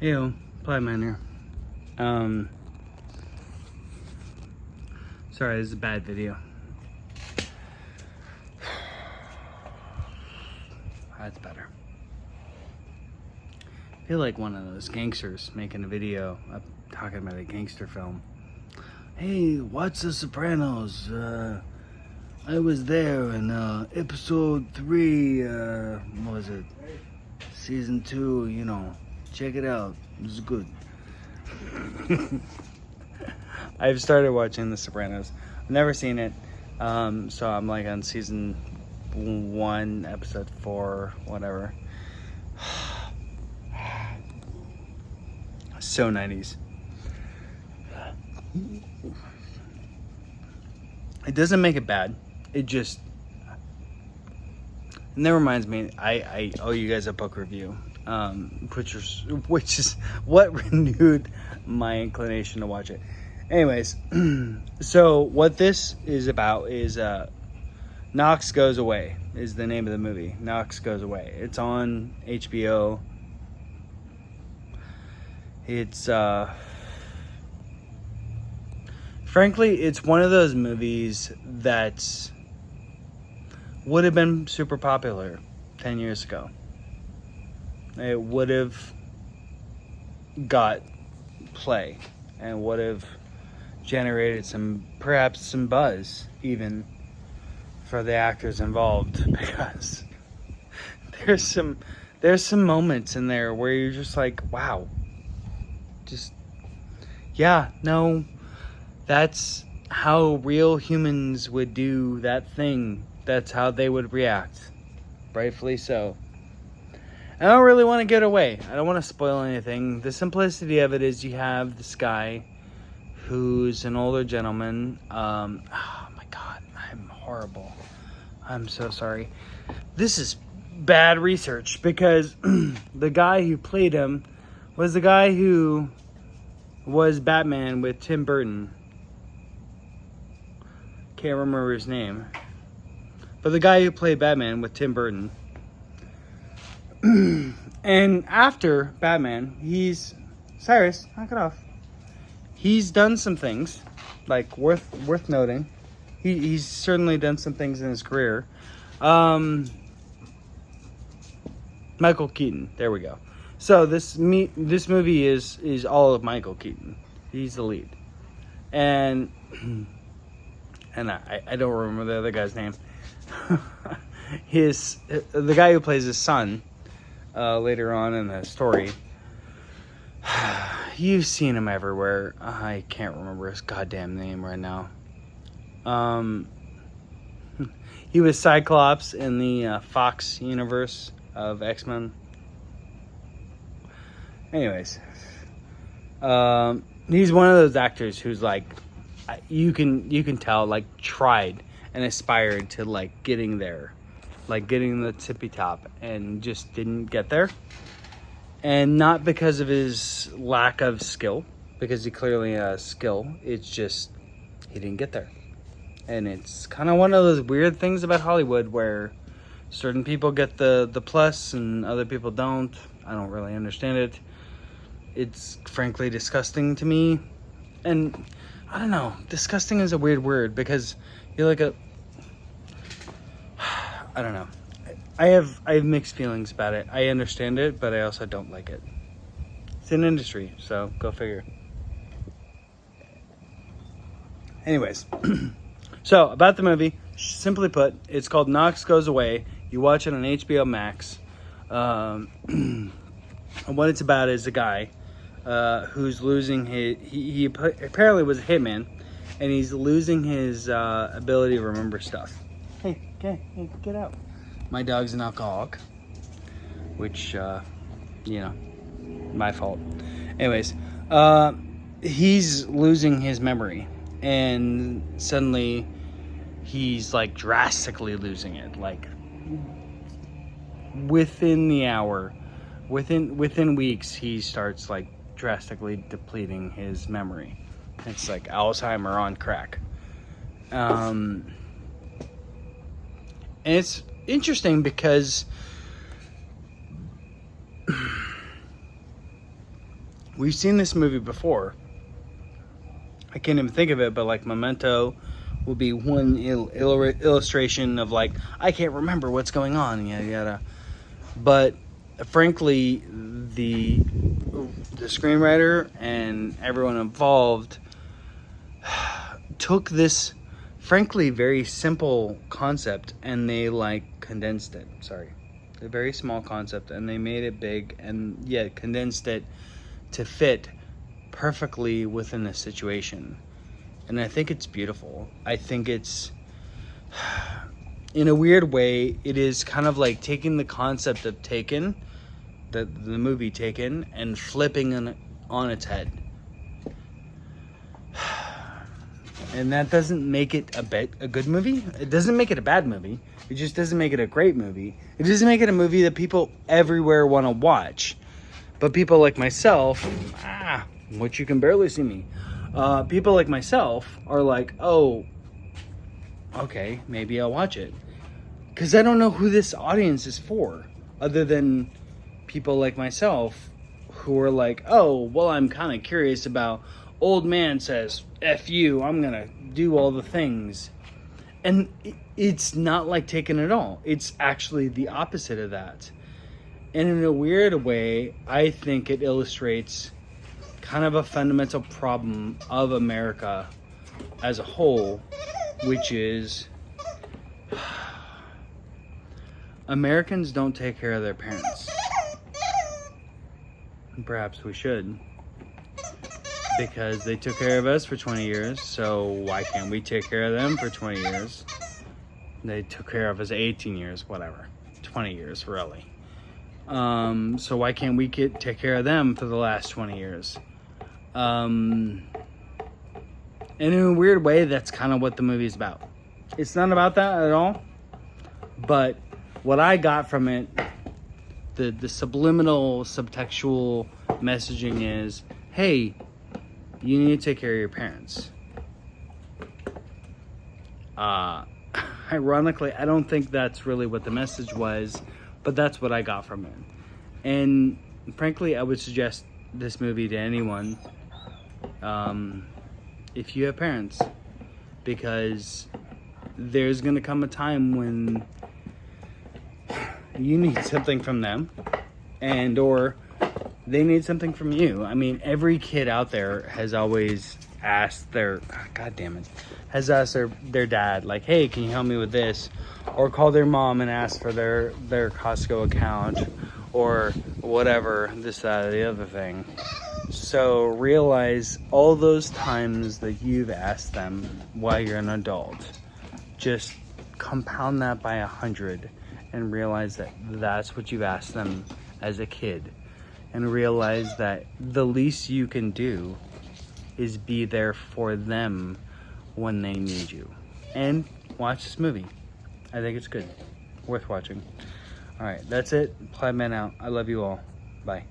Heyo, Playman here. Sorry, this is a bad video. That's better. I feel like one of those gangsters making a video talking about a gangster film. Hey, watch The Sopranos. I was there in episode 3, what was it? Season 2, you know. Check it out. It was good. I've started watching The Sopranos. I've never seen it. So I'm like on season 1, episode 4, whatever. So 90s. It doesn't make it bad. It just... And that reminds me, I owe you guys a book review. Which is what renewed my inclination to watch it. Anyways, so what this is about is Knox Goes Away is the name of the movie. Knox Goes Away. It's on HBO. It's frankly, it's one of those movies that would have been super popular 10 years ago. It would have got play and would have generated perhaps some buzz even for the actors involved, because there's some moments in there where you're just like, wow, just, yeah, no, that's how real humans would do that thing. That's how they would react, rightfully so. I don't really want to get away. I don't want to spoil anything. The simplicity of it is you have this guy who's an older gentleman. Oh my God, I'm horrible. I'm so sorry. This is bad research, because the guy who played him was the guy who was Batman with Tim Burton. Can't remember his name. But the guy who played Batman with Tim Burton. And after Batman, Cyrus, knock it off. He's done some things like worth noting. He's certainly done some things in his career. Michael Keaton, there we go. So this movie is all of Michael Keaton. He's the lead, and I don't remember the other guy's name. The guy who plays his son. Later on in the story, you've seen him everywhere. I can't remember his goddamn name right now. He was Cyclops in the Fox universe of X-Men. Anyways, he's one of those actors who's like, you can tell, like, tried and aspired to like getting there. Like getting the tippy top, and just didn't get there. And not because of his lack of skill, because he clearly has skill. It's just he didn't get there. And it's kind of one of those weird things about Hollywood where certain people get the plus and other people don't. I don't really understand it. It's frankly disgusting to me. And I don't know, disgusting is a weird word, because you're like I don't know. I have mixed feelings about it. I understand it, but I also don't like it. It's an industry, so go figure. Anyways, so about the movie, simply put, it's called Knox Goes Away. You watch it on HBO Max. And what it's about is a guy who's losing he apparently was a hitman, and he's losing his ability to remember stuff. Hey, get out. My dog's an alcoholic, which, my fault. Anyways, he's losing his memory, and suddenly he's like drastically losing it. Like within the hour, within weeks, he starts like drastically depleting his memory. It's like Alzheimer on crack. And it's interesting because we've seen this movie before. I can't even think of it, but like Memento will be one illustration of like, I can't remember what's going on, yada yada. But frankly, the screenwriter and everyone involved took this frankly very simple concept and they like condensed it. Sorry. A very small concept, and they made it big and yet condensed it to fit perfectly within the situation. And I think it's beautiful. I think it's, in a weird way, it is kind of like taking the concept of Taken, the movie Taken, and flipping it on its head. And that doesn't make it a good movie. It doesn't make it a bad movie. It just doesn't make it a great movie. It doesn't make it a movie that people everywhere want to watch. But people like myself, which you can barely see me, people like myself are like, oh, okay, maybe I'll watch it. Because I don't know who this audience is for, other than people like myself who are like, oh, well, I'm kind of curious about old man says, F you, I'm going to do all the things. And it's not like Taken at all. It's actually the opposite of that. And in a weird way, I think it illustrates kind of a fundamental problem of America as a whole, which is Americans don't take care of their parents. And perhaps we should. Because they took care of us for 20 years, so why can't we take care of them for 20 years? They took care of us 18 years, whatever. 20 years, really. So why can't we take care of them for the last 20 years? And in a weird way, that's kind of what the movie is about. It's not about that at all. But what I got from it, the subliminal, subtextual messaging is, hey, you need to take care of your parents. Ironically, I don't think that's really what the message was, but that's what I got from it. And frankly, I would suggest this movie to anyone if you have parents, because there's going to come a time when you need something from them, and or they need something from you. I mean, every kid out there has always asked their dad, like, hey, can you help me with this? Or call their mom and ask for their Costco account or whatever, this, that, or the other thing. So realize all those times that you've asked them while you're an adult, just compound that by 100 and realize that that's what you've asked them as a kid. And realize that the least you can do is be there for them when they need you. And watch this movie. I think it's good. Worth watching. Alright, that's it. Plaid Man out. I love you all. Bye.